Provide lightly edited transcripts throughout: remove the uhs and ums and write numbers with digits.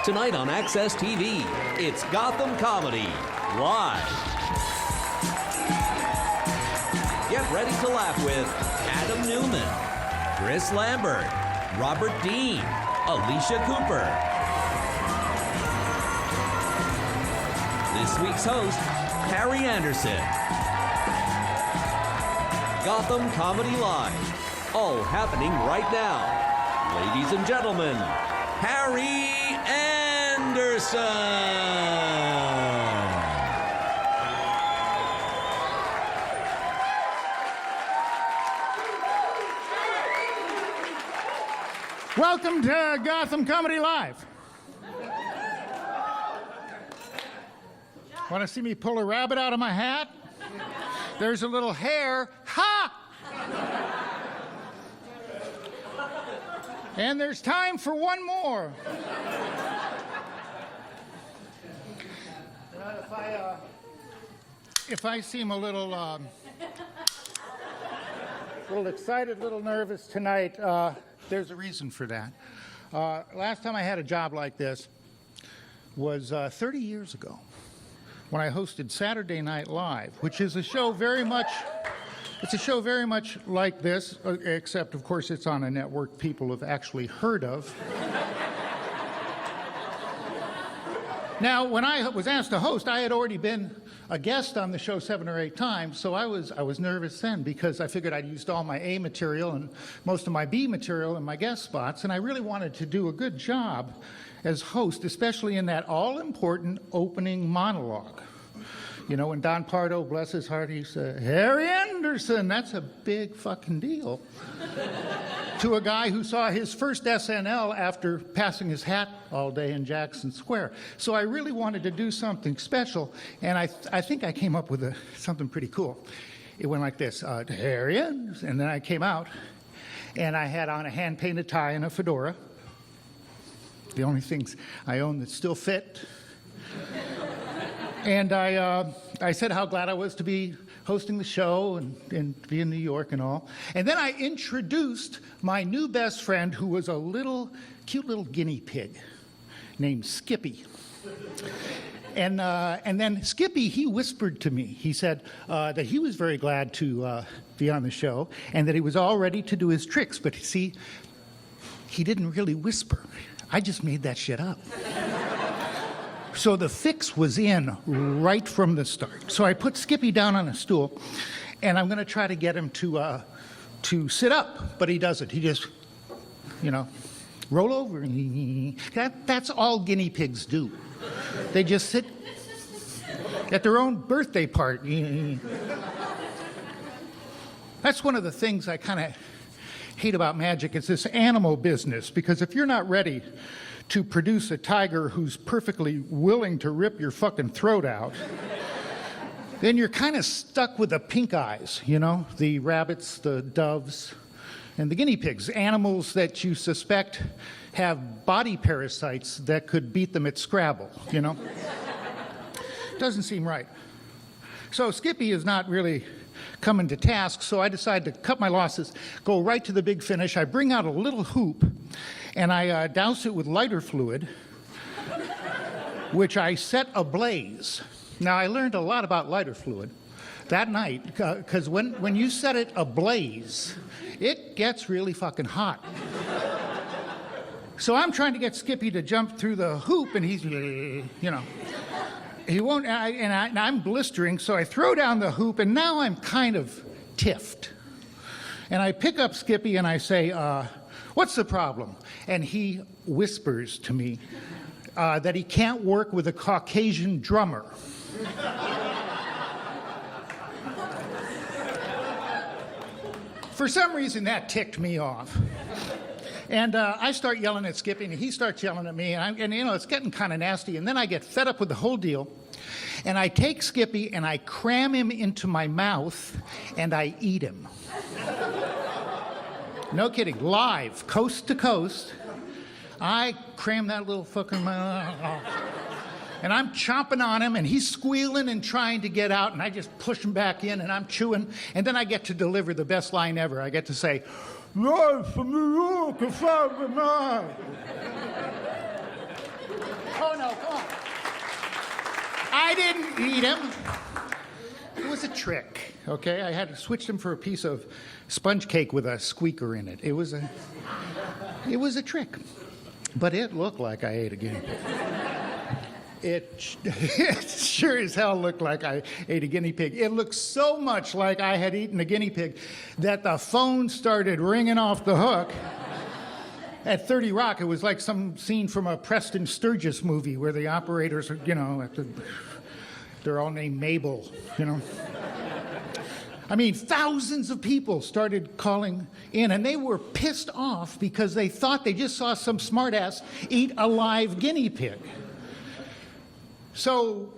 Tonight on Access TV, it's Gotham Comedy Live. Get ready to laugh with Adam Newman, Chris Lamberth, Robert Dean, Alycia Cooper. This week's host, Harry Anderson. Gotham Comedy Live, all happening right now. Ladies and gentlemen, Harry Anderson. Welcome to Gotham Comedy Live. Want to see me pull a rabbit out of my hat? There's a little hair. Ha! And there's time for one more. If I seem a little excited, a little nervous tonight, there's a reason for that. Last time I had a job like this was 30 years ago when I hosted Saturday Night Live, which is a show very much like this, except, of course, it's on a network people have actually heard of. Now, when I was asked to host, I had already been a guest on the show 7 or 8 times, so I was nervous then because I figured I'd used all my A material and most of my B material in my guest spots, and I really wanted to do a good job as host, especially in that all-important opening monologue. You know, when Don Pardo, bless his heart, he said, Harry Anderson, that's a big fucking deal. To a guy who saw his first SNL after passing his hat all day in Jackson Square. So I really wanted to do something special, and I think I came up with something pretty cool. It went like this, Harry Anderson, and then I came out, and I had on a hand-painted tie and a fedora. The only things I own that still fit. And I said how glad I was to be hosting the show and be in New York and all. And then I introduced my new best friend, who was a cute little guinea pig named Skippy. And then Skippy, he whispered to me. He said that he was very glad to be on the show and that he was all ready to do his tricks. But see, he didn't really whisper. I just made that shit up. So the fix was in right from the start. So I put Skippy down on a stool, and I'm going to try to get him to sit up, but he doesn't. He just, roll over. That's all guinea pigs do. They just sit at their own birthday party. That's one of the things I kind of hate about magic. It's this animal business, because if you're not ready to produce a tiger who's perfectly willing to rip your fucking throat out, then you're kind of stuck with the pink eyes, the rabbits, the doves, and the guinea pigs, animals that you suspect have body parasites that could beat them at Scrabble, Doesn't seem right. So Skippy is not really coming to task, so I decide to cut my losses, go right to the big finish. I bring out a little hoop, and I douse it with lighter fluid, which I set ablaze. Now, I learned a lot about lighter fluid that night, because when you set it ablaze, it gets really fucking hot. So I'm trying to get Skippy to jump through the hoop, and he's, he won't, and I'm blistering, so I throw down the hoop, and now I'm kind of tiffed. And I pick up Skippy, and I say, what's the problem? And he whispers to me that he can't work with a Caucasian drummer. For some reason, that ticked me off. And I start yelling at Skippy, and he starts yelling at me, and it's getting kind of nasty. And then I get fed up with the whole deal, and I take Skippy, and I cram him into my mouth, and I eat him. No kidding, live, coast to coast. I cram that little fucking mouth, and I'm chomping on him, and he's squealing and trying to get out, and I just push him back in, and I'm chewing, and then I get to deliver the best line ever. I get to say, "Live from New York, a Saturday night." I didn't eat him. It was a trick, okay? I had to switch him for a piece of sponge cake with a squeaker in it. It was a trick. But it looked like I ate a guinea pig. It sure as hell looked like I ate a guinea pig. It looked so much like I had eaten a guinea pig that the phone started ringing off the hook. At 30 Rock, it was like some scene from a Preston Sturges movie where the operators are, they're all named Mabel, I mean, thousands of people started calling in, and they were pissed off because they thought they just saw some smartass eat a live guinea pig. So,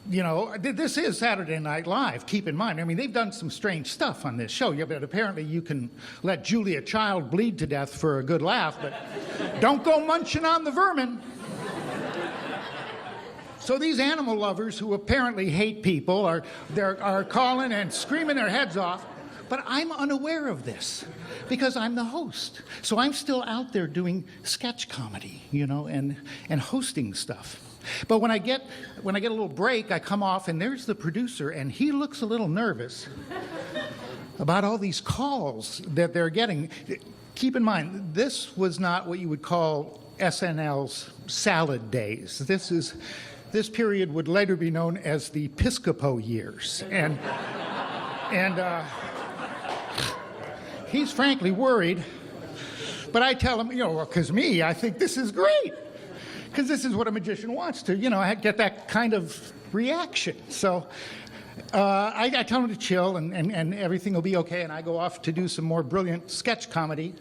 this is Saturday Night Live, keep in mind. I mean, they've done some strange stuff on this show. Yeah, but apparently you can let Julia Child bleed to death for a good laugh, but don't go munching on the vermin. So these animal lovers who apparently hate people are calling and screaming their heads off, but I'm unaware of this because I'm the host. So I'm still out there doing sketch comedy, and hosting stuff. But when I get a little break, I come off and there's the producer, and he looks a little nervous about all these calls that they're getting. Keep in mind, this was not what you would call SNL's salad days. This period would later be known as the Piscopo years. And he's frankly worried. But I tell him, because I think this is great. Because this is what a magician wants to, get that kind of reaction. So I tell him to chill and everything will be okay. And I go off to do some more brilliant sketch comedy.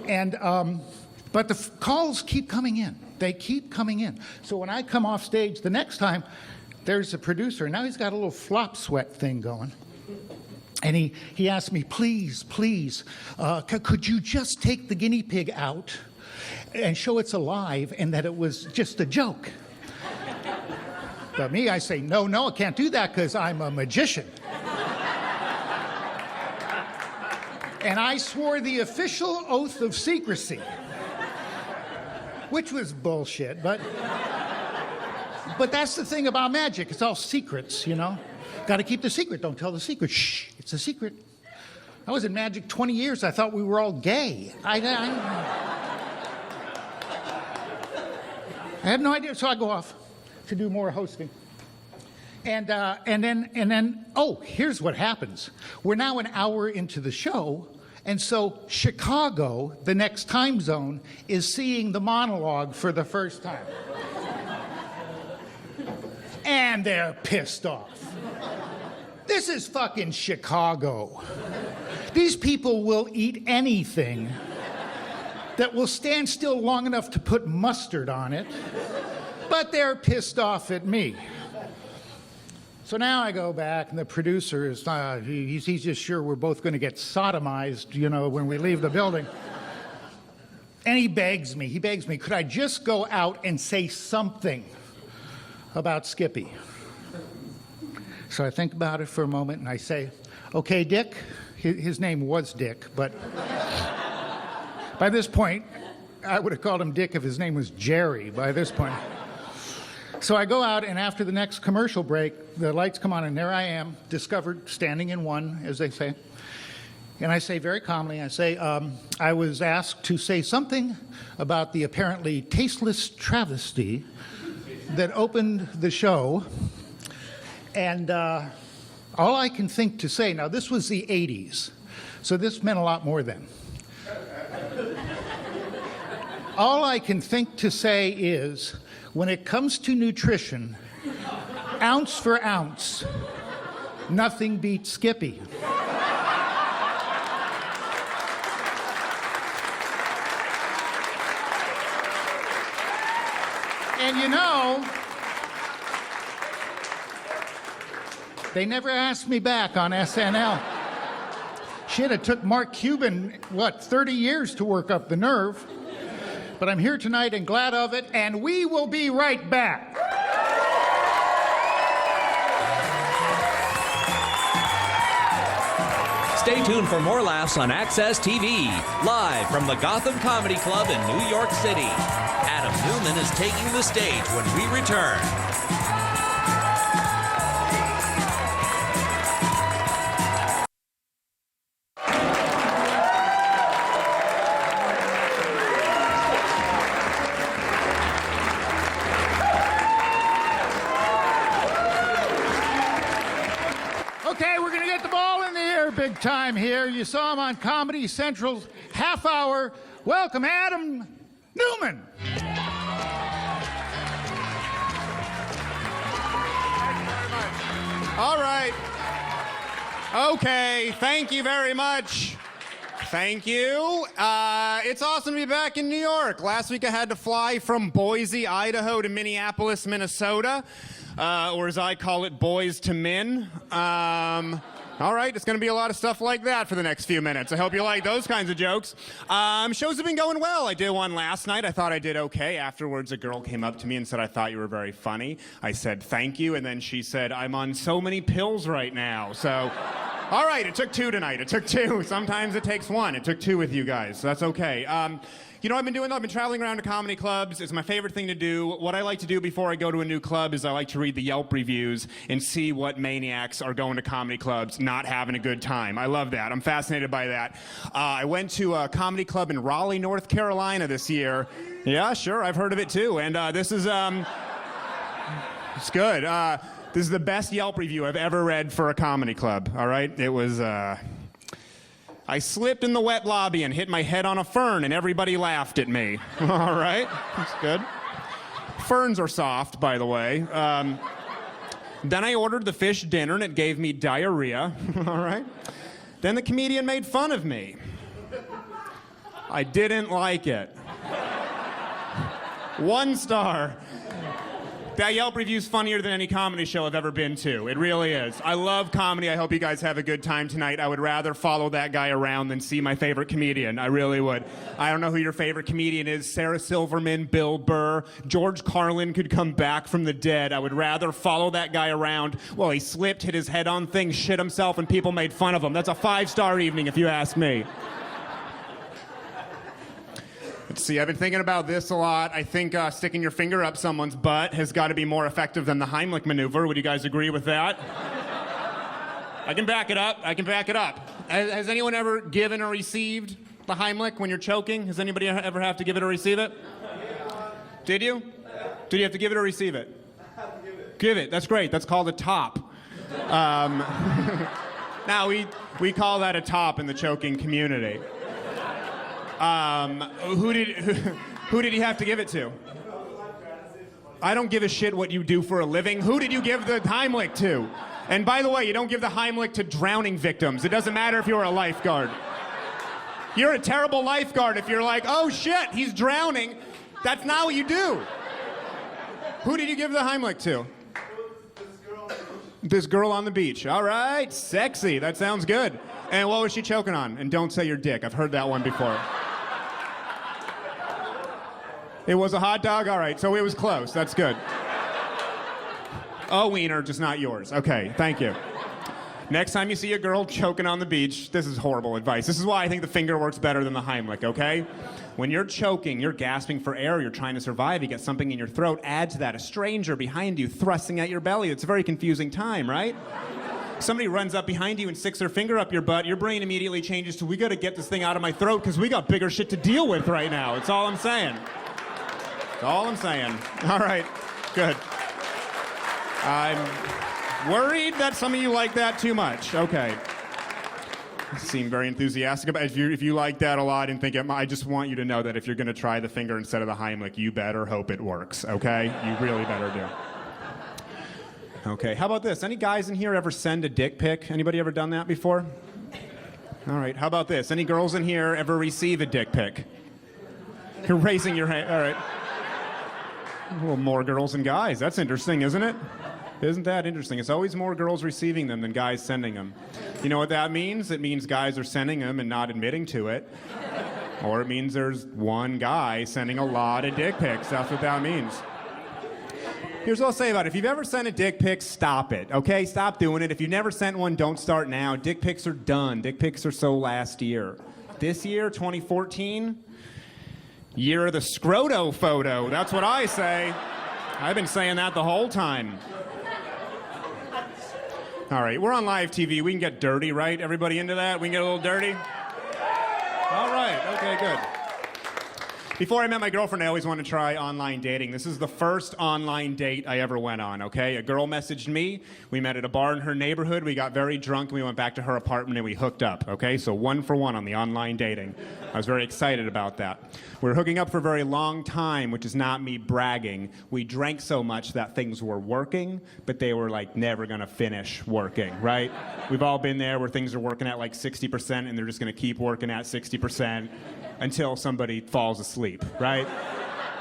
And but the calls keep coming in. They keep coming in. So when I come off stage the next time, there's a producer, and now he's got a little flop sweat thing going. And he asked me, please, could you just take the guinea pig out and show it's alive and that it was just a joke? But me, I say, no, I can't do that because I'm a magician. And I swore the official oath of secrecy. Which was bullshit, but that's the thing about magic. It's all secrets, Got to keep the secret. Don't tell the secret. Shh, it's a secret. I was in magic 20 years. I thought we were all gay. I had no idea, so I go off to do more hosting. And then, here's what happens. We're now an hour into the show. And so Chicago, the next time zone, is seeing the monologue for the first time. And they're pissed off. This is fucking Chicago. These people will eat anything that will stand still long enough to put mustard on it, but they're pissed off at me. So now I go back, and the producer is, he's just sure we're both going to get sodomized, when we leave the building. And he begs me, could I just go out and say something about Skippy? So I think about it for a moment, and I say, okay, Dick. His name was Dick, but by this point, I would have called him Dick if his name was Jerry by this point. So I go out, and after the next commercial break, the lights come on, and there I am, discovered, standing in one, as they say. And I say very calmly, I was asked to say something about the apparently tasteless travesty that opened the show. And all I can think to say, now this was the 80s, so this meant a lot more then. All I can think to say is, when it comes to nutrition, ounce for ounce, nothing beats Skippy. And they never asked me back on SNL. Shit, it took Mark Cuban, 30 years to work up the nerve. But I'm here tonight and glad of it, and we will be right back. Stay tuned for more laughs on Access TV, live from the Gotham Comedy Club in New York City. Adam Newman is taking the stage when we return. time here. You saw him on Comedy Central's Half Hour. Welcome, Adam Newman. All right. Okay, thank you very much. Thank you. It's awesome to be back in New York. Last week I had to fly from Boise, Idaho to Minneapolis, Minnesota, or as I call it, Boys to Min. All right, it's going to be a lot of stuff like that for the next few minutes. I hope you like those kinds of jokes. Shows have been going well. I did one last night. I thought I did okay. Afterwards, a girl came up to me and said, I thought you were very funny. I said, thank you. And then she said, I'm on so many pills right now. So, all right, it took two tonight. It took two. Sometimes it takes one. It took two with you guys, so that's okay. You know what I've been traveling around to comedy clubs. It's my favorite thing to do. What I like to do before I go to a new club is I like to read the Yelp reviews and see what maniacs are going to comedy clubs not having a good time. I love that. I'm fascinated by that. I went to a comedy club in Raleigh, North Carolina this year. Yeah, sure, I've heard of it too. And this is, it's good. This is the best Yelp review I've ever read for a comedy club, all right? It was, I slipped in the wet lobby and hit my head on a fern, and everybody laughed at me. All right, that's good. Ferns are soft, by the way. Then I ordered the fish dinner, and it gave me diarrhea. All right. Then the comedian made fun of me. I didn't like it. 1 star. That Yelp review's funnier than any comedy show I've ever been to. It really is. I love comedy. I hope you guys have a good time tonight. I would rather follow that guy around than see my favorite comedian. I really would. I don't know who your favorite comedian is. Sarah Silverman, Bill Burr, George Carlin could come back from the dead. I would rather follow that guy around while he slipped, hit his head on things, shit himself, and people made fun of him. That's a 5-star evening if you ask me. Let's see, I've been thinking about this a lot. I think sticking your finger up someone's butt has got to be more effective than the Heimlich maneuver. Would you guys agree with that? I can back it up. Has anyone ever given or received the Heimlich when you're choking? Has anybody ever have to give it or receive it? Did you? Did you have to give it or receive it? I have to give it. Give it. That's great. That's called a top. Now, we call that a top in the choking community. Who did he have to give it to? I don't give a shit what you do for a living. Who did you give the Heimlich to? And by the way, you don't give the Heimlich to drowning victims. It doesn't matter if you're a lifeguard. You're a terrible lifeguard if you're like, oh shit, he's drowning. That's not what you do. Who did you give the Heimlich to? This girl on the beach. All right, sexy. That sounds good. And what was she choking on? And don't say your dick. I've heard that one before. It was a hot dog? All right, so it was close. That's good. A wiener, just not yours. Okay, thank you. Next time you see a girl choking on the beach, this is horrible advice. This is why I think the finger works better than the Heimlich, okay? When you're choking, you're gasping for air, you're trying to survive, you get something in your throat, add to that a stranger behind you thrusting at your belly. It's a very confusing time, right? Somebody runs up behind you and sticks their finger up your butt, your brain immediately changes to, we gotta get this thing out of my throat because we got bigger shit to deal with right now. That's all I'm saying. That's all I'm saying. All right, good. I'm worried that some of you like that too much. Okay. You seem very enthusiastic about it. If you like that a lot and think, I just want you to know that if you're gonna try the finger instead of the Heimlich, you better hope it works, okay? You really better do. Okay, how about this? Any guys in here ever send a dick pic? Anybody ever done that before? All right, how about this? Any girls in here ever receive a dick pic? You're raising your hand, all right. Well, more girls than guys. That's interesting, isn't it? Isn't that interesting? It's always more girls receiving them than guys sending them. You know what that means? It means guys are sending them and not admitting to it. Or it means there's one guy sending a lot of dick pics. That's what that means. Here's what I'll say about it. If you've ever sent a dick pic, stop it, okay? Stop doing it. If you've never sent one, don't start now. Dick pics are done. Dick pics are so last year. This year, 2014, year of the scroto photo. That's what I say. I've been saying that the whole time. All right, we're on live TV. We can get dirty, right? Everybody into that? We can get a little dirty? All right, okay, good. Before I met my girlfriend, I always wanted to try online dating. This is the first online date I ever went on, okay? A girl messaged me. We met at a bar in her neighborhood. We got very drunk, and we went back to her apartment, and we hooked up, okay? So 1 for 1 on the online dating. I was very excited about that. We were hooking up for a very long time, which is not me bragging. We drank so much that things were working, but they were, like, never gonna finish working, right? We've all been there where things are working at, like, 60%, and they're just gonna keep working at 60%. Until somebody falls asleep, right?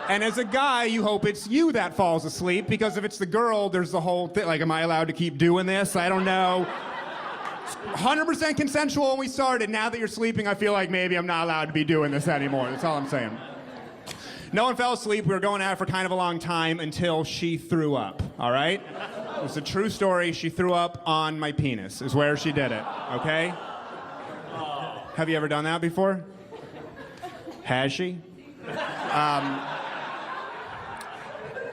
And as a guy, you hope it's you that falls asleep, because if it's the girl, there's the whole thing, like, am I allowed to keep doing this? I don't know. 100% consensual when we started. Now that you're sleeping, I feel like maybe I'm not allowed to be doing this anymore. That's all I'm saying. No one fell asleep. We were going at it for kind of a long time until she threw up, all right? It's a true story. She threw up on my penis, is where she did it, okay? Have you ever done that before? Has she?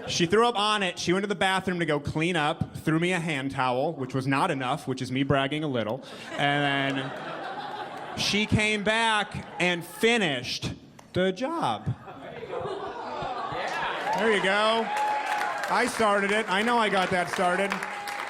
She threw up on it. She went to the bathroom to go clean up, threw me a hand towel, which was not enough, which is me bragging a little. And then she came back and finished the job. There you go. I started it. I know I got that started.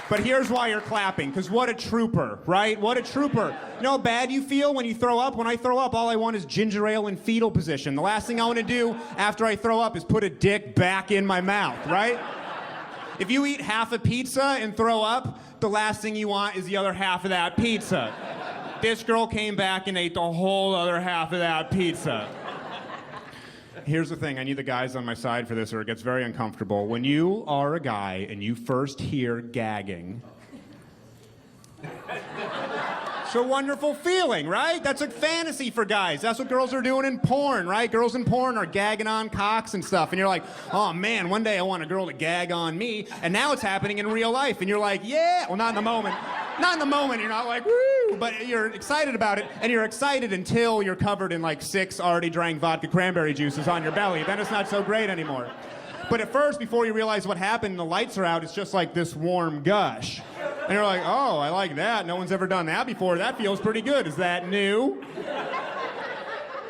But here's why you're clapping, because what a trooper, right? What a trooper. You know how bad you feel when you throw up? When I throw up, all I want is ginger ale in fetal position. The last thing I want to do after I throw up is put a dick back in my mouth, right? If you eat half a pizza and throw up, the last thing you want is the other half of that pizza. This girl came back and ate the whole other half of that pizza. Here's the thing, I need the guys on my side for this or it gets very uncomfortable. When you are a guy and you first hear gagging, it's a wonderful feeling, right? That's a fantasy for guys. That's what girls are doing in porn, right? Girls in porn are gagging on cocks and stuff. And you're like, oh man, one day I want a girl to gag on me. And now it's happening in real life. And you're like, yeah. Well, not in the moment. Not in the moment. You're not like, woo. But you're excited about it. And you're excited until you're covered in like 6 already drank vodka cranberry juices on your belly. Then it's not so great anymore. But at first, before you realize what happened and the lights are out, it's just like this warm gush. And you're like, oh, I like that. No one's ever done that before. That feels pretty good. Is that new?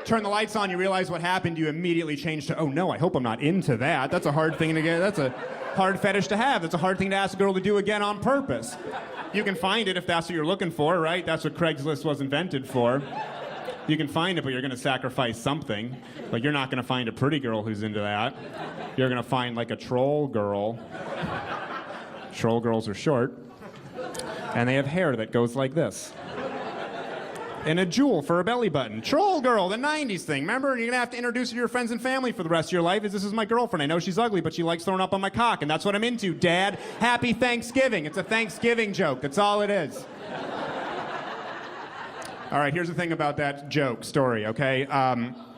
Turn the lights on, you realize what happened. You immediately change to, oh no, I hope I'm not into that. That's a hard thing to get. That's a hard fetish to have. That's a hard thing to ask a girl to do again on purpose. You can find it if that's what you're looking for, right? That's what Craigslist was invented for. You can find it, but you're going to sacrifice something. Like, you're not going to find a pretty girl who's into that. You're going to find, like, a troll girl. Troll girls are short. And they have hair that goes like this. And a jewel for a belly button. Troll girl, the 90s thing. Remember, you're going to have to introduce her to your friends and family for the rest of your life. This is my girlfriend. I know she's ugly, but she likes throwing up on my cock, and that's what I'm into, Dad. Happy Thanksgiving. It's a Thanksgiving joke. That's all it is. All right, here's the thing about that joke story, okay?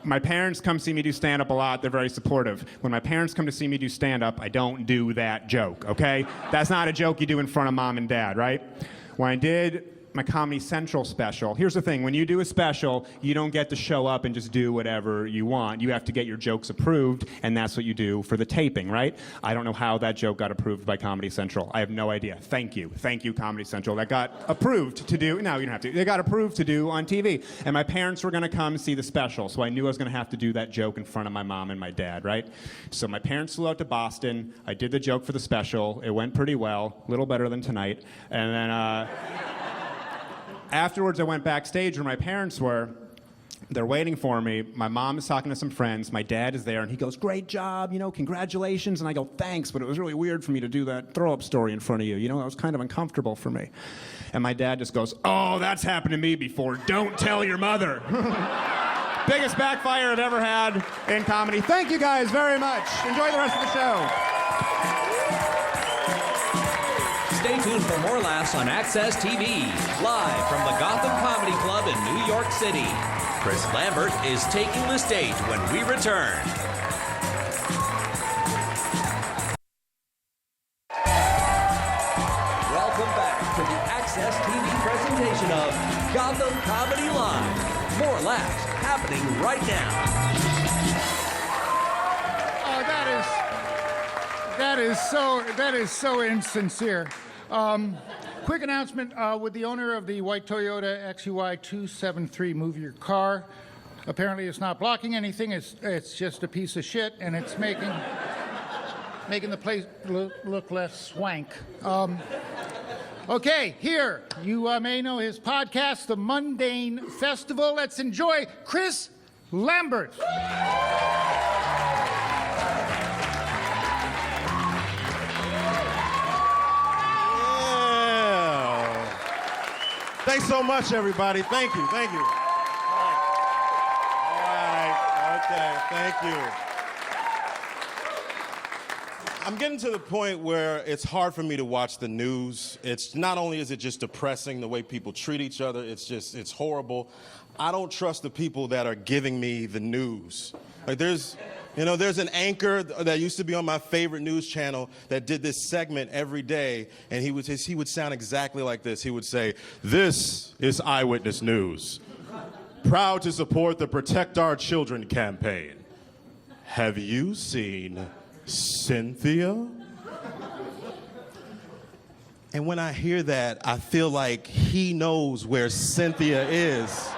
My parents come see me do stand-up a lot. They're very supportive. When my parents come to see me do stand-up, I don't do that joke, okay? That's not a joke you do in front of mom and dad, right? When I did my Comedy Central special, here's the thing. When you do a special, you don't get to show up and just do whatever you want. You have to get your jokes approved, and that's what you do for the taping, right? I don't know how that joke got approved by Comedy Central. I have no idea. Thank you. Thank you, Comedy Central. That got approved to do. No, you don't have to. They got approved to do on TV. And my parents were going to come see the special, so I knew I was going to have to do that joke in front of my mom and my dad, right? So my parents flew out to Boston. I did the joke for the special. It went pretty well, a little better than tonight. And then afterwards, I went backstage where my parents were. They're waiting for me. My mom is talking to some friends. My dad is there, and he goes, great job, you know, congratulations. And I go, thanks, but it was really weird for me to do that throw-up story in front of you. You know, that was kind of uncomfortable for me. And my dad just goes, oh, that's happened to me before. Don't tell your mother. Biggest backfire I've ever had in comedy. Thank you guys very much. Enjoy the rest of the show. Stay tuned for more laughs on Access TV, live from the Gotham Comedy Club in New York City. Chris Lamberth is taking the stage when we return. Welcome back to the Access TV presentation of Gotham Comedy Live. More laughs happening right now. Oh, that is so insincere. Quick announcement with the owner of the white Toyota XUI 273 Move Your Car. Apparently it's not blocking anything. It's just a piece of shit, and it's making the place look less swank. Okay, here, you may know his podcast, The Mundane Festival. Let's enjoy Chris Lamberth. Thanks so much, everybody. Thank you. All right. Okay. Thank you. I'm getting to the point where it's hard for me to watch the news. It's not only is it just depressing the way people treat each other, it's horrible. I don't trust the people that are giving me the news. Like there's an anchor that used to be on my favorite news channel that did this segment every day, and he would sound exactly like this. He would say, "This is Eyewitness News. Proud to support the Protect Our Children campaign. Have you seen Cynthia?" And when I hear that, I feel like he knows where Cynthia is.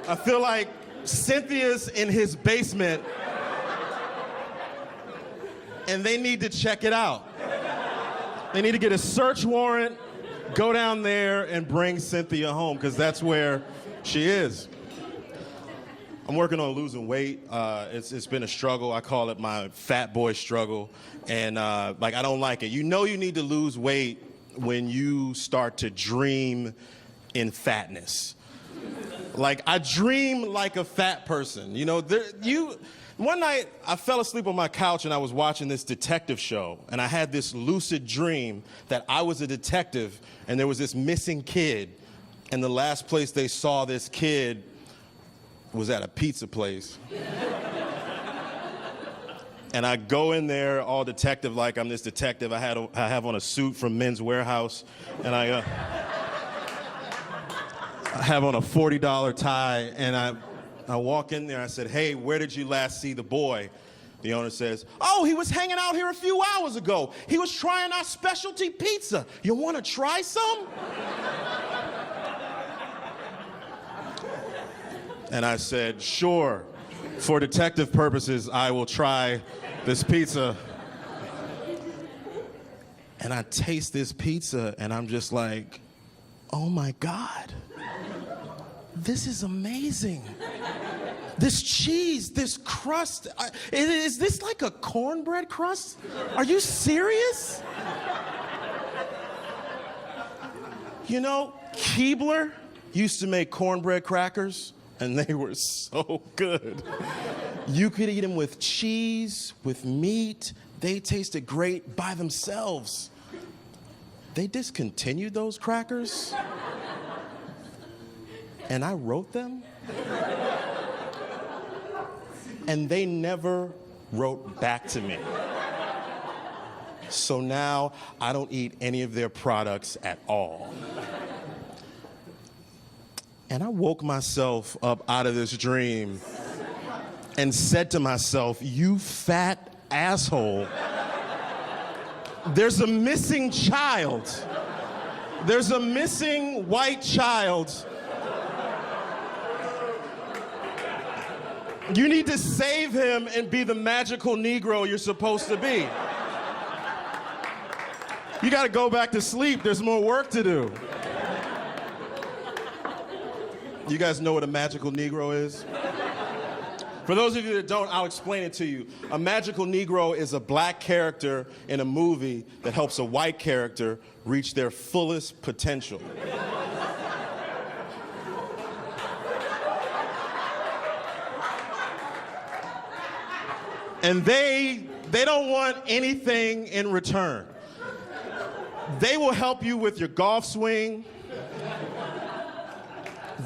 I feel like Cynthia's in his basement and they need to check it out. They need to get a search warrant, go down there and bring Cynthia home, because that's where she is. I'm working on losing weight. It's been a struggle. I call it my fat boy struggle. And I don't like it. You know you need to lose weight when you start to dream in fatness. Like, I dream like a fat person. One night, I fell asleep on my couch and I was watching this detective show, and I had this lucid dream that I was a detective and there was this missing kid, and the last place they saw this kid was at a pizza place. And I go in there all detective-like. I'm this detective. I have on a suit from Men's Warehouse, and I have on a $40 tie, and I walk in there. I said, "Hey, where did you last see the boy?" The owner says, "Oh, he was hanging out here a few hours ago. He was trying our specialty pizza. You want to try some?" And I said, "Sure. For detective purposes, I will try this pizza." And I taste this pizza, and I'm just like, oh my God. This is amazing. This cheese, this crust, is this like a cornbread crust? Are you serious? You know, Keebler used to make cornbread crackers, and they were so good. You could eat them with cheese, with meat. They tasted great by themselves. They discontinued those crackers, and I wrote them, and they never wrote back to me. So now I don't eat any of their products at all. And I woke myself up out of this dream and said to myself, "You fat asshole. There's a missing child. There's a missing white child. You need to save him and be the magical Negro you're supposed to be. You gotta go back to sleep. There's more work to do." You guys know what a magical Negro is? For those of you that don't, I'll explain it to you. A magical Negro is a black character in a movie that helps a white character reach their fullest potential. And they don't want anything in return. They will help you with your golf swing.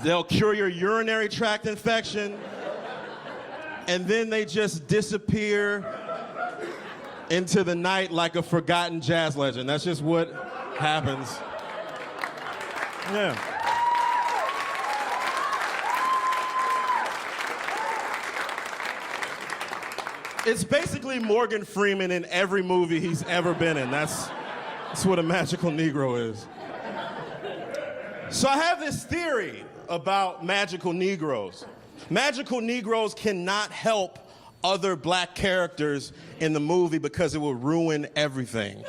They'll cure your urinary tract infection. And then they just disappear into the night like a forgotten jazz legend. That's just what happens. Yeah. It's basically Morgan Freeman in every movie he's ever been in. That's what a magical Negro is. So I have this theory about magical Negroes. Magical Negroes cannot help other black characters in the movie because it will ruin everything.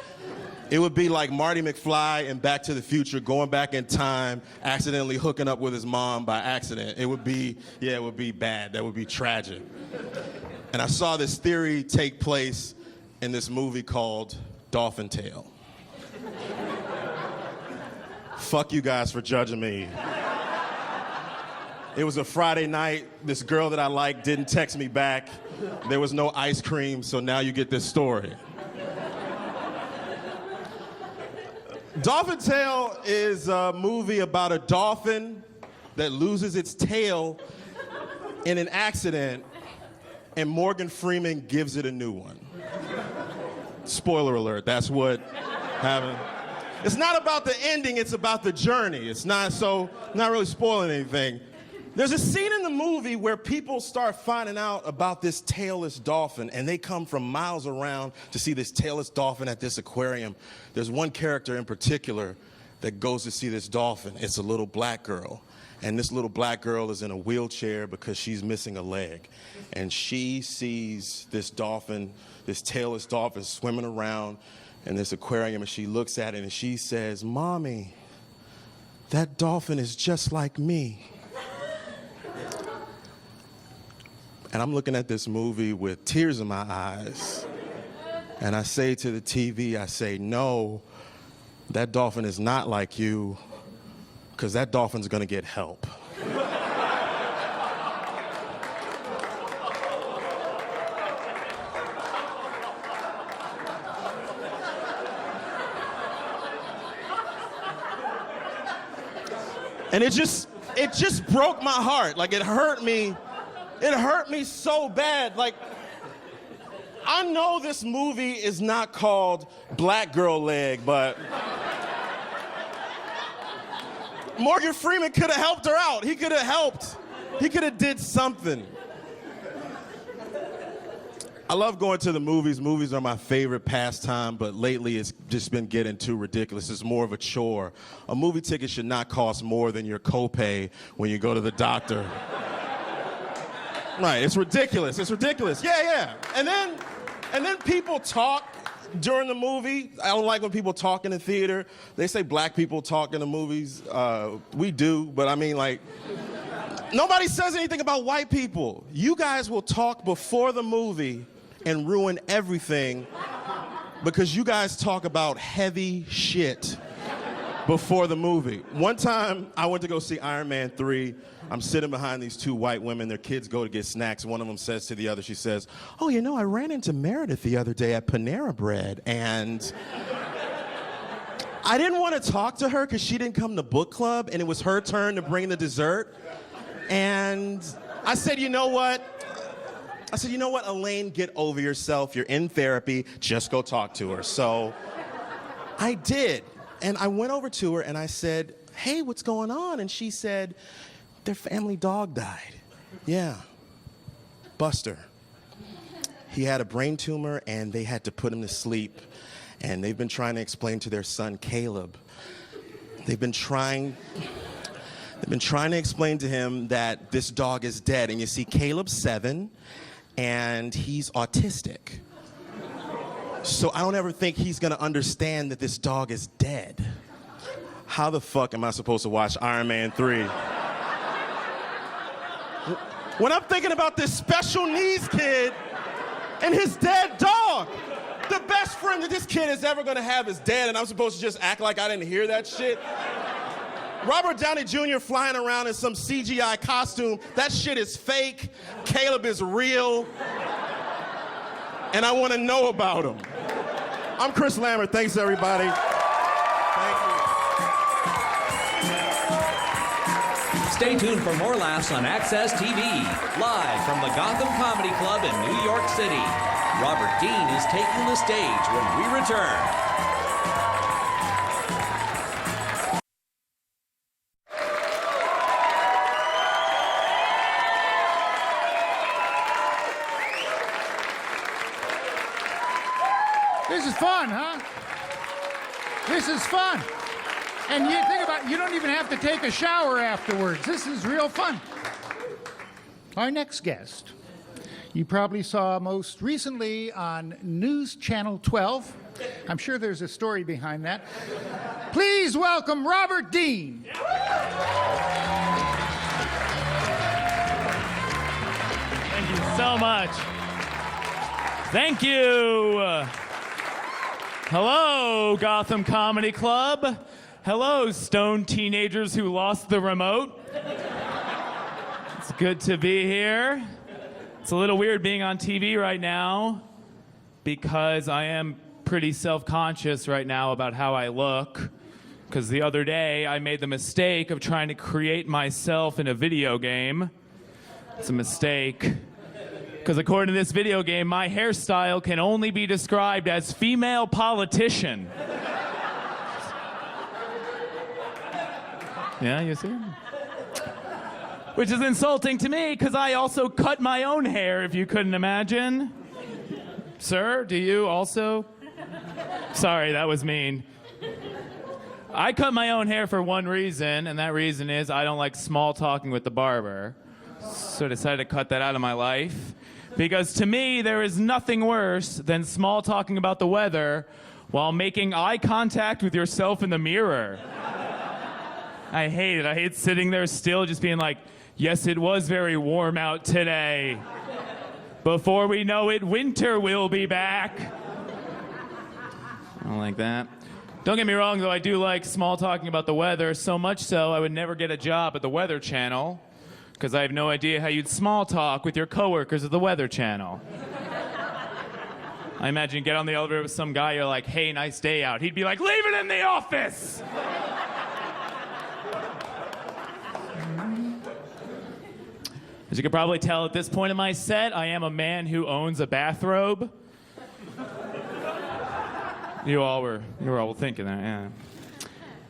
It would be like Marty McFly in Back to the Future going back in time, accidentally hooking up with his mom by accident. It would be bad. That would be tragic. And I saw this theory take place in this movie called Dolphin Tale. Fuck you guys for judging me. It was a Friday night. This girl that I liked didn't text me back. There was no ice cream, so now you get this story. Dolphin Tale is a movie about a dolphin that loses its tail in an accident, and Morgan Freeman gives it a new one. Spoiler alert, that's what happened. It's not about the ending, it's about the journey. It's not really spoiling anything. There's a scene in the movie where people start finding out about this tailless dolphin, and they come from miles around to see this tailless dolphin at this aquarium. There's one character in particular that goes to see this dolphin. It's a little black girl, and this little black girl is in a wheelchair because she's missing a leg. And she sees this dolphin, this tailless dolphin swimming around in this aquarium, and she looks at it and she says, "Mommy, that dolphin is just like me." And I'm looking at this movie with tears in my eyes. And I say to the TV, I say, "No, that dolphin is not like you, because that dolphin's gonna get help." And it just broke my heart. Like, it hurt me. It hurt me so bad. Like, I know this movie is not called Black Girl Leg, but Morgan Freeman could have helped her out. He could have helped. He could have did something. I love going to the movies. Movies are my favorite pastime, but lately it's just been getting too ridiculous. It's more of a chore. A movie ticket should not cost more than your copay when you go to the doctor. Right, it's ridiculous. It's ridiculous. Yeah. And then people talk during the movie. I don't like when people talk in the theater. They say black people talk in the movies. We do, but I mean, like, nobody says anything about white people. You guys will talk before the movie and ruin everything because you guys talk about heavy shit before the movie. One time, I went to go see Iron Man 3. I'm sitting behind these two white women. Their kids go to get snacks. One of them says to the other, she says, "Oh, you know, I ran into Meredith the other day at Panera Bread, and I didn't want to talk to her because she didn't come to book club, and it was her turn to bring the dessert. And I said, you know what? Elaine, get over yourself. You're in therapy. Just go talk to her." So I did. And I went over to her and I said, "Hey, what's going on?" And she said, "Their family dog died." Yeah, Buster. He had a brain tumor and they had to put him to sleep. And they've been trying to explain to their son, Caleb. They've been trying to explain to him that this dog is dead. And you see, Caleb's 7 and he's autistic. So I don't ever think he's gonna understand that this dog is dead. How the fuck am I supposed to watch Iron Man 3? When I'm thinking about this special needs kid and his dead dog. The best friend that this kid is ever gonna have is dead, and I'm supposed to just act like I didn't hear that shit? Robert Downey Jr. flying around in some CGI costume, that shit is fake. Caleb is real. And I wanna know about him. I'm Chris Lamberth. Thanks, everybody. Thank you. Stay tuned for more laughs on Access TV, live from the Gotham Comedy Club in New York City. Robert Dean is taking the stage when we return. This is fun, huh? This is fun. And you think about it, you don't even have to take a shower afterwards. This is real fun. Our next guest, you probably saw most recently on News Channel 12. I'm sure there's a story behind that. Please welcome Robert Dean. Thank you so much. Thank you. Hello, Gotham Comedy Club. Hello, stoned teenagers who lost the remote. It's good to be here. It's a little weird being on TV right now because I am pretty self-conscious right now about how I look. Because the other day I made the mistake of trying to create myself in a video game. It's a mistake. Because according to this video game, my hairstyle can only be described as female politician. Yeah, you see? Which is insulting to me because I also cut my own hair, if you couldn't imagine. Sir, do you also? Sorry, that was mean. I cut my own hair for one reason, and that reason is I don't like small talking with the barber. So I decided to cut that out of my life. Because to me, there is nothing worse than small talking about the weather while making eye contact with yourself in the mirror. I hate it. I hate sitting there still just being like, yes, it was very warm out today. Before we know it, winter will be back. I don't like that. Don't get me wrong, though, I do like small talking about the weather, so much so I would never get a job at the Weather Channel because I have no idea how you'd small talk with your coworkers at the Weather Channel. I imagine you get on the elevator with some guy, you're like, hey, nice day out. He'd be like, leave it in the office! As you can probably tell at this point in my set, I am a man who owns a bathrobe. You all were thinking that, yeah.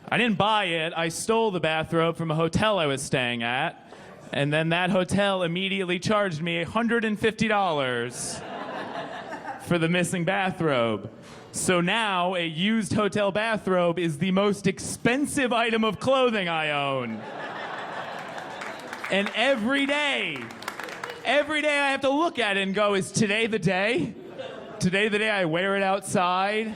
I didn't buy it. I stole the bathrobe from a hotel I was staying at, and then that hotel immediately charged me $150 for the missing bathrobe. So now a used hotel bathrobe is the most expensive item of clothing I own. And every day I have to look at it and go, is today the day? Today the day I wear it outside?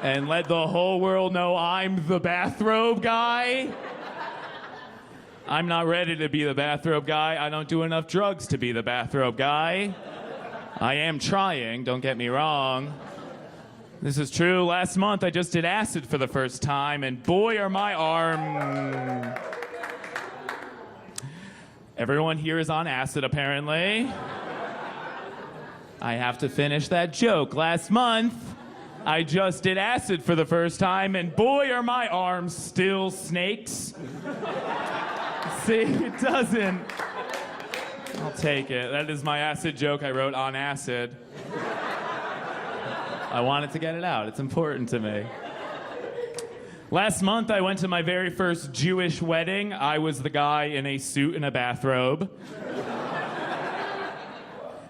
And let the whole world know I'm the bathrobe guy? I'm not ready to be the bathrobe guy. I don't do enough drugs to be the bathrobe guy. I am trying, don't get me wrong. This is true. Last month I just did acid for the first time, and boy are my arms. Everyone here is on acid, apparently. I have to finish that joke. Last month, I just did acid for the first time, and boy, are my arms still snakes. See, it doesn't. I'll take it. That is my acid joke I wrote on acid. I wanted to get it out. It's important to me. Last month, I went to my very first Jewish wedding. I was the guy in a suit and a bathrobe.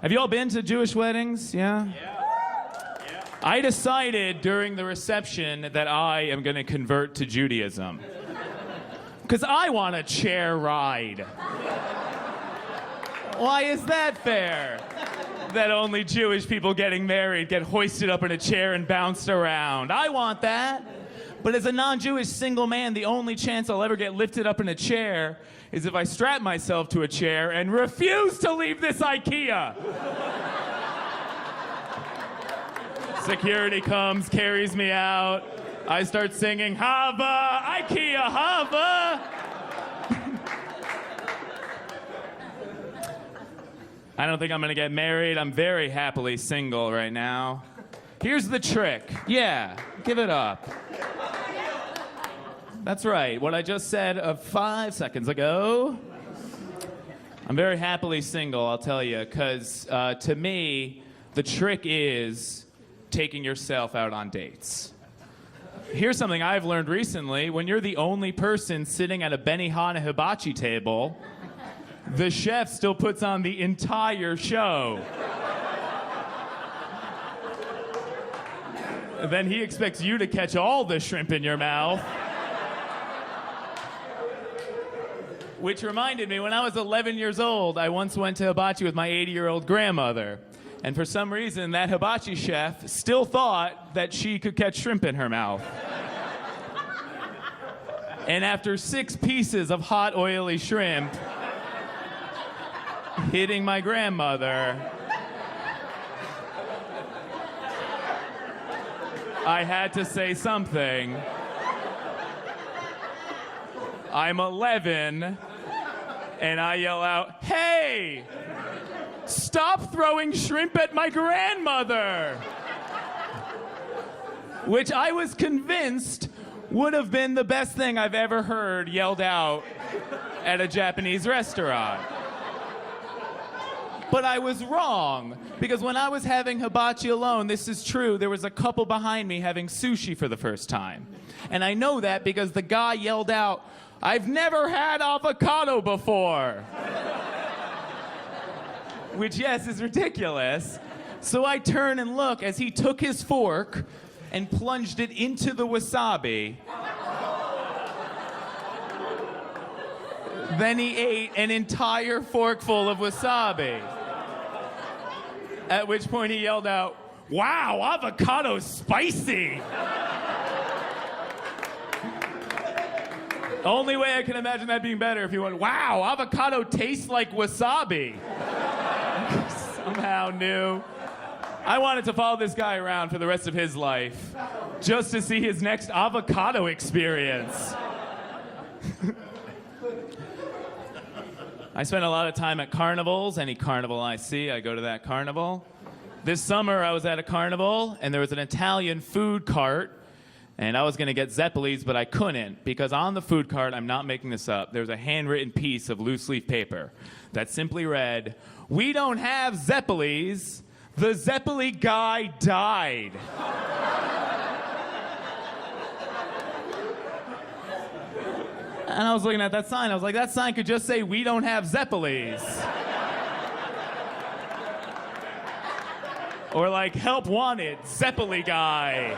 Have you all been to Jewish weddings? Yeah? I decided during the reception that I am going to convert to Judaism. Because I want a chair ride. Why is that fair? That only Jewish people getting married get hoisted up in a chair and bounced around. I want that. But as a non-Jewish single man, the only chance I'll ever get lifted up in a chair is if I strap myself to a chair and refuse to leave this IKEA. Security comes, carries me out. I start singing, Hava, IKEA, Hava. I don't think I'm gonna get married. I'm very happily single right now. Here's the trick. Yeah, give it up. That's right, what I just said 5 seconds ago. I'm very happily single, I'll tell you, because to me, the trick is taking yourself out on dates. Here's something I've learned recently. When you're the only person sitting at a Benihana hibachi table, the chef still puts on the entire show. then he expects you to catch all the shrimp in your mouth. Which reminded me, when I was 11 years old, I once went to hibachi with my 80-year-old grandmother. And for some reason, that hibachi chef still thought that she could catch shrimp in her mouth. And after 6 pieces of hot, oily shrimp hitting my grandmother, I had to say something. I'm 11, and I yell out, "Hey! Stop throwing shrimp at my grandmother!" Which I was convinced would have been the best thing I've ever heard yelled out at a Japanese restaurant. But I was wrong, because when I was having hibachi alone, this is true, there was a couple behind me having sushi for the first time. And I know that because the guy yelled out, "I've never had avocado before." Which, yes, is ridiculous. So I turn and look as he took his fork and plunged it into the wasabi. Then he ate an entire forkful of wasabi. At which point he yelled out, "Wow, avocado's spicy!" Only way I can imagine that being better if he went, "Wow, avocado tastes like wasabi." Somehow knew. I wanted to follow this guy around for the rest of his life, just to see his next avocado experience. I spend a lot of time at carnivals. Any carnival I see, I go to that carnival. This summer, I was at a carnival, and there was an Italian food cart, and I was going to get Zeppelis, but I couldn't, because on the food cart, I'm not making this up, there's a handwritten piece of loose-leaf paper that simply read, "We don't have Zeppelis. The Zeppeli guy died." And I was looking at that sign. I was like, that sign could just say, "We don't have Zeppelis." Or like, "Help wanted, Zeppeli guy."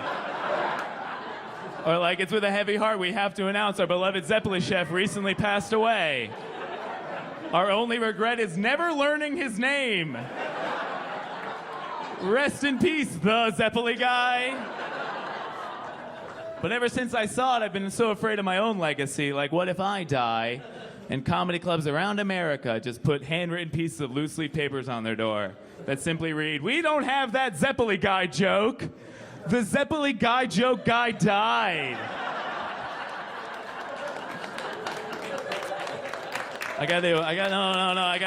Or like, "It's with a heavy heart we have to announce our beloved Zeppeli chef recently passed away. Our only regret is never learning his name. Rest in peace, the Zeppeli guy." But ever since I saw it, I've been so afraid of my own legacy. Like, what if I die and comedy clubs around America just put handwritten pieces of loose-leaf papers on their door that simply read, "We don't have that Zeppeli guy joke. The Zeppeli guy joke guy died." I gotta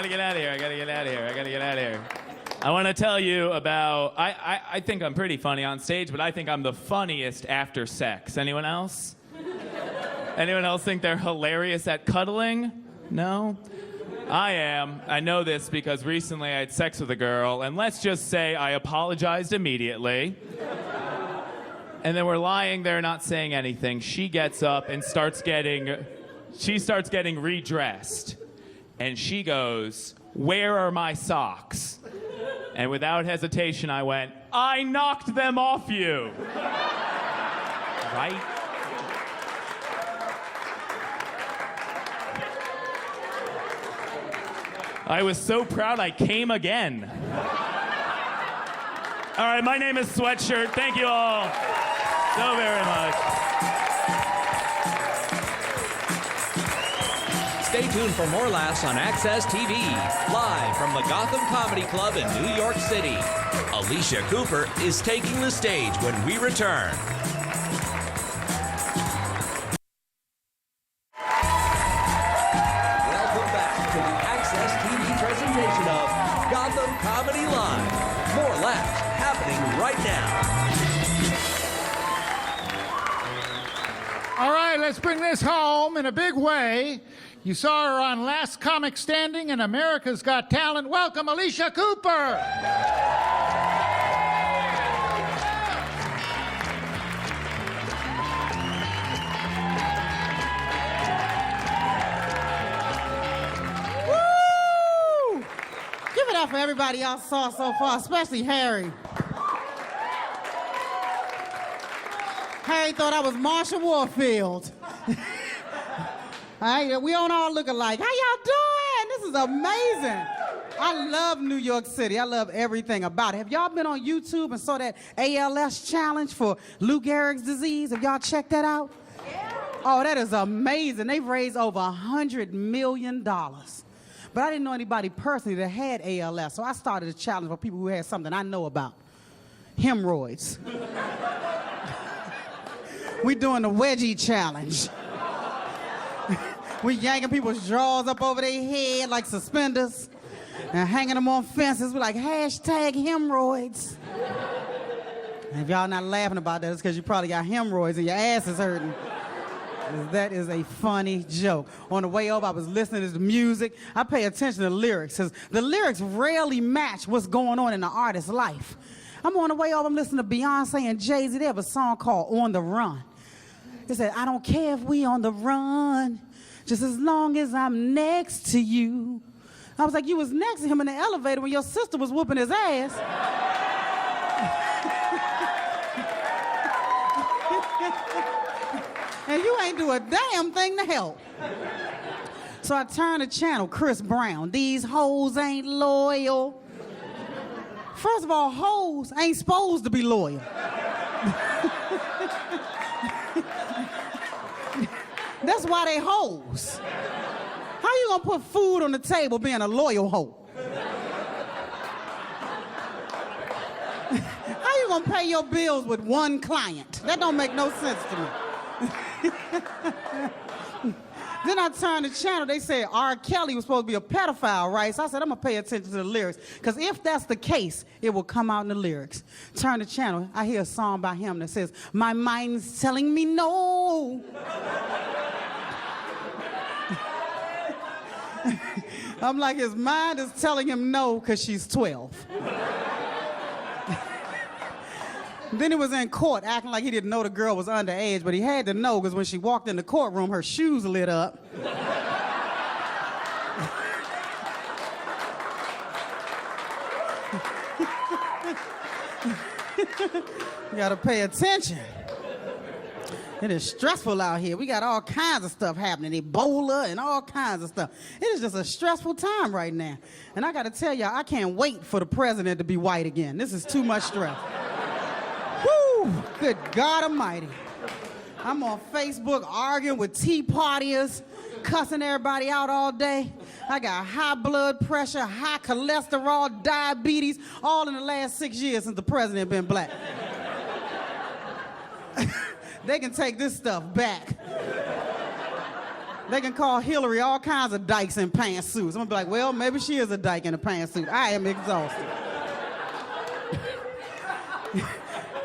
get out of here. I want to tell you about, I think I'm pretty funny on stage, but I think I'm the funniest after sex. Anyone else? Anyone else think they're hilarious at cuddling? No? I am. I know this because recently I had sex with a girl, and let's just say I apologized immediately. And then we're lying there not saying anything. She gets up and starts getting redressed. And she goes, "Where are my socks?" And without hesitation, I went, "I knocked them off you." Right? I was so proud I came again. All right, my name is Sweatshirt. Thank you all so very much. Stay tuned for more laughs on Access TV, live from the Gotham Comedy Club in New York City. Alycia Cooper is taking the stage when we return. Welcome back to the Access TV presentation of Gotham Comedy Live. More laughs happening right now. All right, let's bring this home in a big way. You saw her on Last Comic Standing and America's Got Talent. Welcome, Alycia Cooper. Woo! Give it up for everybody y'all saw so far, especially Harry. Harry thought I was Marsha Warfield. We don't all look alike. How y'all doing? This is amazing. I love New York City. I love everything about it. Have y'all been on YouTube and saw that ALS challenge for Lou Gehrig's disease? Have y'all checked that out? Yeah. Oh, that is amazing. They've raised over $100 million. But I didn't know anybody personally that had ALS, so I started a challenge for people who had something I know about. Hemorrhoids. We doing the wedgie challenge. We yanking people's drawers up over their head like suspenders and hanging them on fences. We're like, #hemorrhoids. And if y'all not laughing about that, it's because you probably got hemorrhoids and your ass is hurting. That is a funny joke. On the way over, I was listening to the music. I pay attention to the lyrics, because the lyrics rarely match what's going on in the artist's life. I'm on the way over, I'm listening to Beyonce and Jay-Z. They have a song called On the Run. They said, I don't care if we on the run, just as long as I'm next to you. I was like, you was next to him in the elevator when your sister was whooping his ass. And you ain't do a damn thing to help. So I turned the channel, Chris Brown. These hoes ain't loyal. First of all, hoes ain't supposed to be loyal. That's why they hoes. How you gonna put food on the table being a loyal hoe? How you gonna pay your bills with one client? That don't make no sense to me. Then I turned the channel, they said R. Kelly was supposed to be a pedophile, right? So I said, I'm gonna pay attention to the lyrics, because if that's the case, it will come out in the lyrics. Turn the channel, I hear a song by him that says, my mind's telling me no. I'm like, his mind is telling him no because she's 12. Then he was in court acting like he didn't know the girl was underage, but he had to know because when she walked in the courtroom, her shoes lit up. You gotta pay attention. It is stressful out here. We got all kinds of stuff happening, Ebola and all kinds of stuff. It is just a stressful time right now. And I gotta tell y'all, I can't wait for the president to be white again. This is too much stress. Whew, good God Almighty. I'm on Facebook arguing with Tea Partiers, cussing everybody out all day. I got high blood pressure, high cholesterol, diabetes, all in the last 6 years since the president been black. They can take this stuff back. They can call Hillary all kinds of dykes in pantsuits. I'm gonna be like, well, maybe she is a dyke in a pantsuit. I am exhausted.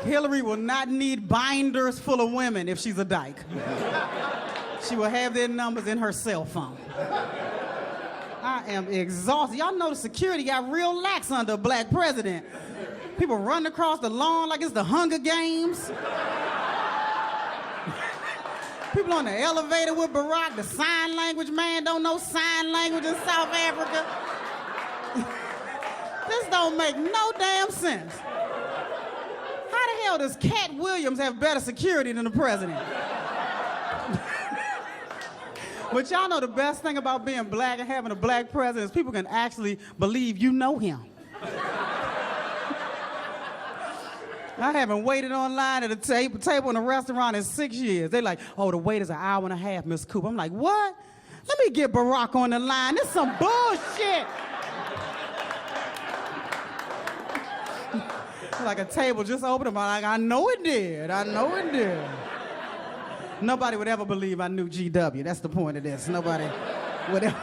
Hillary will not need binders full of women if she's a dyke. She will have their numbers in her cell phone. I am exhausted. Y'all know the security got real lax under a black president. People running across the lawn like it's the Hunger Games. People on the elevator with Barack, the sign language man don't know sign language in South Africa. This don't make no damn sense. How the hell does Cat Williams have better security than the president? But y'all know the best thing about being black and having a black president is people can actually believe you know him. I haven't waited online at a table in a restaurant in 6 years. They like, oh, the wait is an hour and a half, Miss Cooper. I'm like, what? Let me get Barack on the line. This is some bullshit. Like a table just opened. I'm like, I know it did. I know it did. Nobody would ever believe I knew GW. That's the point of this. Nobody would ever.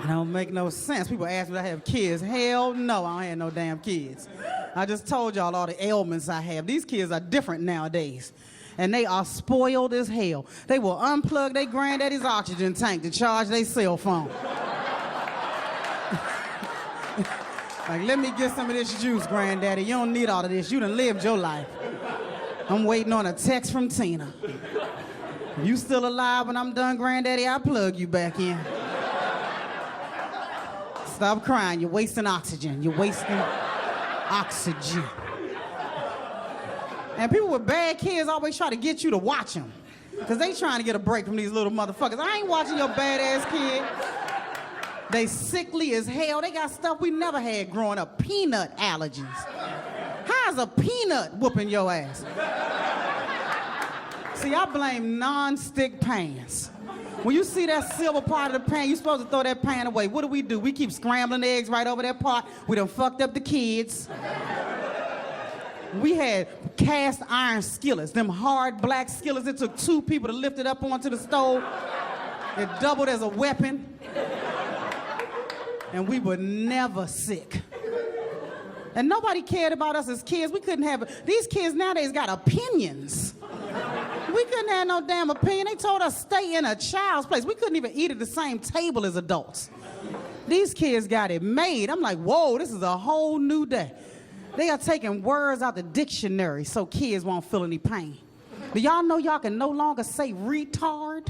It don't make no sense. People ask me if I have kids. Hell no, I don't have no damn kids. I just told y'all all the ailments I have. These kids are different nowadays. And they are spoiled as hell. They will unplug their granddaddy's oxygen tank to charge their cell phone. Like, let me get some of this juice, granddaddy. You don't need all of this. You done lived your life. I'm waiting on a text from Tina. You still alive when I'm done, granddaddy? I'll plug you back in. Stop crying. You're wasting oxygen. You're wasting oxygen. And people with bad kids always try to get you to watch them. Because they trying to get a break from these little motherfuckers. I ain't watching your badass kid. They sickly as hell. They got stuff we never had growing up. Peanut allergies. How's a peanut whooping your ass? See, I blame non-stick pans. When you see that silver part of the pan, you're supposed to throw that pan away. What do? We keep scrambling eggs right over that pot. We done fucked up the kids. We had cast iron skillets, them hard black skillets. It took 2 people to lift it up onto the stove. It doubled as a weapon. And we were never sick. And nobody cared about us as kids. We couldn't have, these kids nowadays got opinions. We couldn't have no damn opinion. They told us stay in a child's place. We couldn't even eat at the same table as adults. These kids got it made. I'm like, whoa, this is a whole new day. They are taking words out the dictionary so kids won't feel any pain. Do y'all know y'all can no longer say retard?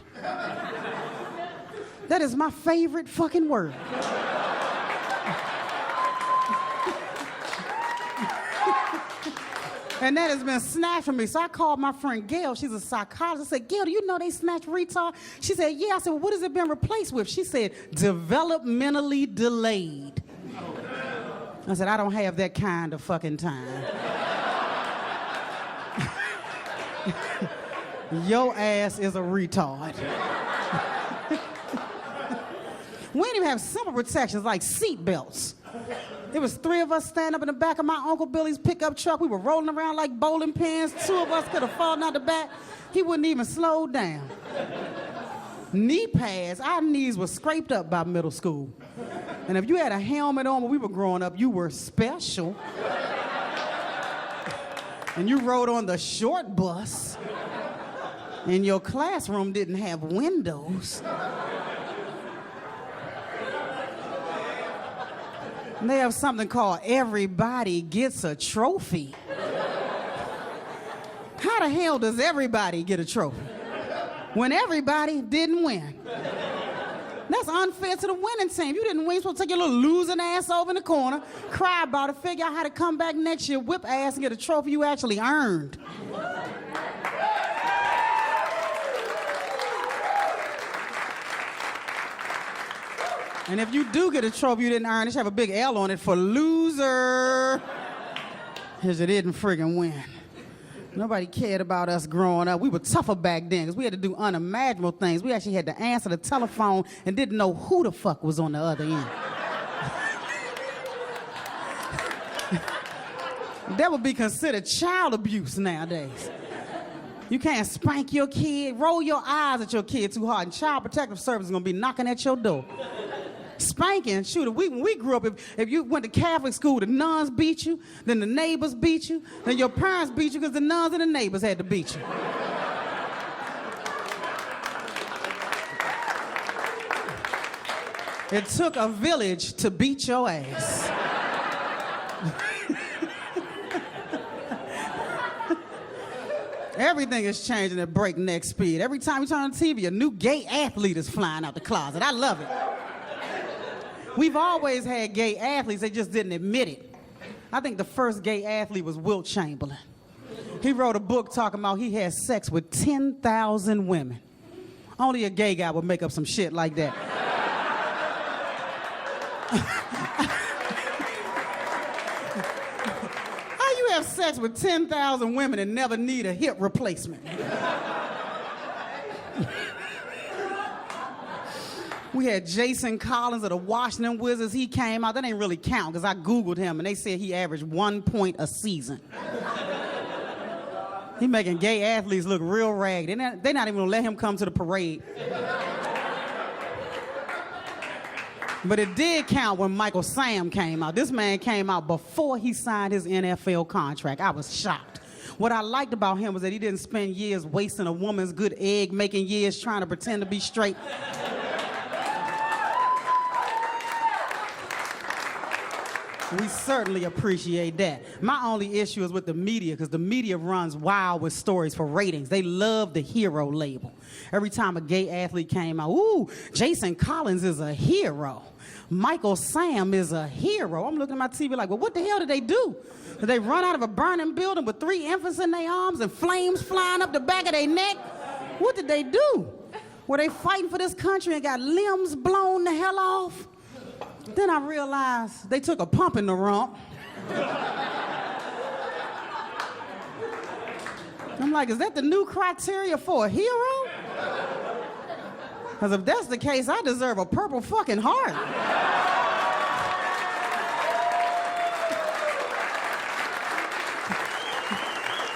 That is my favorite fucking word. And that has been snatched from me. So I called my friend Gail. She's a psychologist. I said, Gail, do you know they snatched retard? She said, yeah. I said, well, what has it been replaced with? She said, developmentally delayed. I said, I don't have that kind of fucking time. Your ass is a retard. We didn't even have simple protections like seat belts. There was 3 of us standing up in the back of my Uncle Billy's pickup truck. We were rolling around like bowling pins. 2 of us could have fallen out the back. He wouldn't even slow down. Knee pads, our knees were scraped up by middle school. And if you had a helmet on when we were growing up, you were special. And you rode on the short bus. And your classroom didn't have windows. And they have something called everybody gets a trophy. How the hell does everybody get a trophy when everybody didn't win? That's unfair to the winning team. You didn't win, you're supposed to take your little losing ass over in the corner, cry about it, figure out how to come back next year, whip ass and get a trophy you actually earned. And if you do get a trophy you didn't earn, it should have a big L on it for loser. Because you didn't friggin' win. Nobody cared about us growing up. We were tougher back then because we had to do unimaginable things. We actually had to answer the telephone and didn't know who the fuck was on the other end. That would be considered child abuse nowadays. You can't spank your kid, roll your eyes at your kid too hard, and Child Protective Service is gonna be knocking at your door. Spanking, shoot, when we grew up, if you went to Catholic school, the nuns beat you, then the neighbors beat you, then your parents beat you because the nuns and the neighbors had to beat you. It took a village to beat your ass. Everything is changing at breakneck speed. Every time you turn on TV, a new gay athlete is flying out the closet. I love it. We've always had gay athletes, they just didn't admit it. I think the first gay athlete was Wilt Chamberlain. He wrote a book talking about he had sex with 10,000 women. Only a gay guy would make up some shit like that. How you have sex with 10,000 women and never need a hip replacement? We had Jason Collins of the Washington Wizards. He came out. That ain't really count because I Googled him and they said he averaged 1 point a season. He making gay athletes look real ragged. They're not even gonna let him come to the parade. But it did count when Michael Sam came out. This man came out before he signed his NFL contract. I was shocked. What I liked about him was that he didn't spend years wasting a woman's good egg, making years trying to pretend to be straight. We certainly appreciate that. My only issue is with the media, because the media runs wild with stories for ratings. They love the hero label. Every time a gay athlete came out, ooh, Jason Collins is a hero. Michael Sam is a hero. I'm looking at my TV like, well, what the hell did they do? Did they run out of a burning building with 3 infants in their arms and flames flying up the back of their neck? What did they do? Were they fighting for this country and got limbs blown the hell off? Then I realized they took a pump in the rump. I'm like, is that the new criteria for a hero? Because if that's the case, I deserve a purple fucking heart.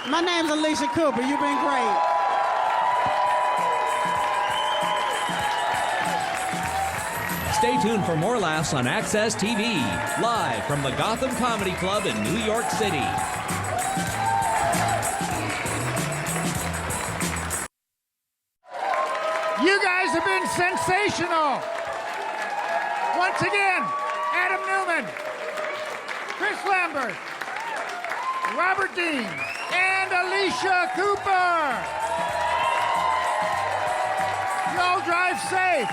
My name's Alycia Cooper. You've been great. Stay tuned for more laughs on Access TV, live from the Gotham Comedy Club in New York City. You guys have been sensational. Once again, Adam Newman, Chris Lamberth, Robert Dean, and Alycia Cooper. Y'all drive safe.